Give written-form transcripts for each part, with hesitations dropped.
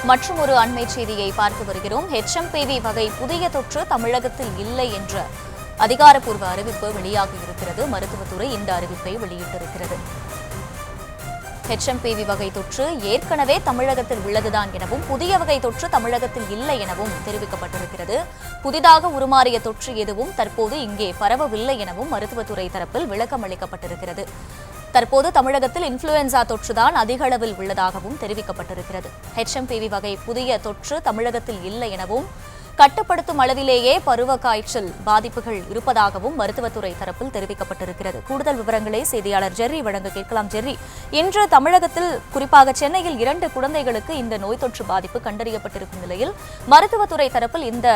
மற்றும் ஒரு அண்மை செய்தியை பார்த்து வருகிறோம். HMPV வகை புதிய தொற்று தமிழகத்தில் இல்லை என்ற அதிகாரப்பூர்வ அறிவிப்பு வெளியாகி இருக்கிறது. மருத்துவத்துறை இந்த அறிவிப்பை வெளியிட்டிருக்கிறது. HMPV வகை தொற்று ஏற்கனவே தமிழகத்தில் உள்ளதுதான் எனவும் புதிய வகை தொற்று தமிழகத்தில் இல்லை எனவும் தெரிவிக்கப்பட்டிருக்கிறது. புதிதாக உருமாறிய தொற்று எதுவும் தற்போது இங்கே பரவவில்லை எனவும் மருத்துவத்துறை தரப்பில் விளக்கம் அளிக்கப்பட்டிருக்கிறது. தற்போது தமிழகத்தில் இன்ஃபுளுவன்சா தொற்றுதான் அதிக அளவில் உள்ளதாகவும் தெரிவிக்கப்பட்டிருக்கிறது. HMPV வகை புதிய தொற்று தமிழகத்தில் இல்லை எனவும் கட்டுப்படுத்தும் அளவிலேயே பருவ காய்ச்சல் பாதிப்புகள் இருப்பதாகவும் மருத்துவத்துறை தரப்பில் தெரிவிக்கப்பட்டிருக்கிறது. கூடுதல் விவரங்களை செய்தியாளர் ஜெர்ரி வழங்க கேட்கலாம். ஜெர்ரி, இன்று தமிழகத்தில் குறிப்பாக சென்னையில் 2 குழந்தைகளுக்கு இந்த நோய் தொற்று பாதிப்பு கண்டறியப்பட்டிருக்கும் நிலையில் மருத்துவத்துறை தரப்பில் இந்த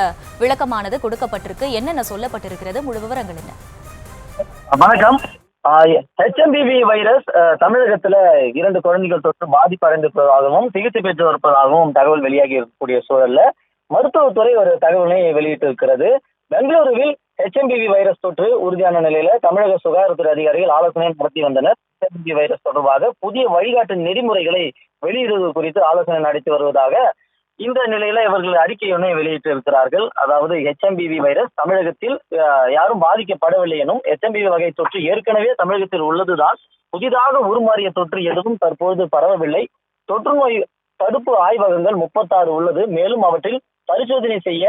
விளக்கமானது கொடுக்கப்பட்டிருக்கு. என்னென்ன சொல்லப்பட்டிருக்கிறது? முழு விவரங்கள் என்ன? வணக்கம். HMPV வைரஸ் தமிழகத்துல 2 குழந்தைகள் தொற்று பாதிப்பு அடைந்திருப்பதாகவும் சிகிச்சை பெற்று வருவதாகவும் தகவல் வெளியாகி இருக்கக்கூடிய சூழல்ல மருத்துவத்துறை ஒரு தகவலை வெளியிட்டிருக்கிறது. பெங்களூருவில் HMPV வைரஸ் தொற்று உறுதியான நிலையில தமிழக சுகாதாரத்துறை அதிகாரிகள் ஆலோசனை நடத்தி வந்தனர். HMPV வைரஸ் தொடர்பாக புதிய வழிகாட்டு நெறிமுறைகளை வெளியிடுவது குறித்து ஆலோசனை நடத்தி வருவதாக இந்த நிலையில இவர்கள் அறிக்கை ஒன்றை வெளியிட்டு இருக்கிறார்கள். அதாவது HMPV வைரஸ் தமிழகத்தில் யாரும் பாதிக்கப்படவில்லை எனும், HMPV வகை தொற்று ஏற்கனவே தமிழகத்தில் உள்ளதுதான், புதிதாக உருமாறிய தொற்று எதுவும் தற்போது பரவவில்லை. தொற்று நோய் தடுப்பு ஆய்வகங்கள் 36 உள்ளது. மேலும் அவற்றில் பரிசோதனை செய்ய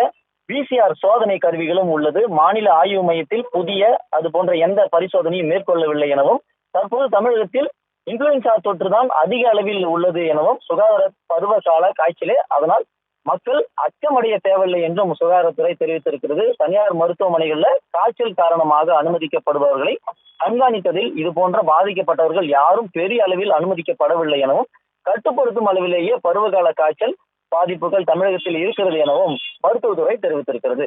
PCR சோதனை கருவிகளும் உள்ளது. மாநில ஆய்வு மையத்தில் புதிய அது போன்ற எந்த பரிசோதனையும் மேற்கொள்ளவில்லை எனவும், தற்போது தமிழகத்தில் இன்ஃபுளுவன்சா தொற்றுதான் அதிக அளவில் உள்ளது எனவும், சுகாதார பருவகால காய்ச்சலே, அதனால் மக்கள் அச்சமடைய தேவையில்லை என்றும் சுகாதாரத்துறை தெரிவித்திருக்கிறது. தனியார் மருத்துவமனைகள்ல காய்ச்சல் காரணமாக அனுமதிக்கப்படுபவர்களை கண்காணித்ததில் இது போன்ற பாதிக்கப்பட்டவர்கள் யாரும் பெரிய அளவில் அனுமதிக்கப்படவில்லை எனவும், கட்டுப்படுத்தும் அளவிலேயே பருவகால காய்ச்சல் பாதிப்புகள் தமிழகத்தில் இருக்கிறது எனவும் மருத்துவத்துறை தெரிவித்திருக்கிறது.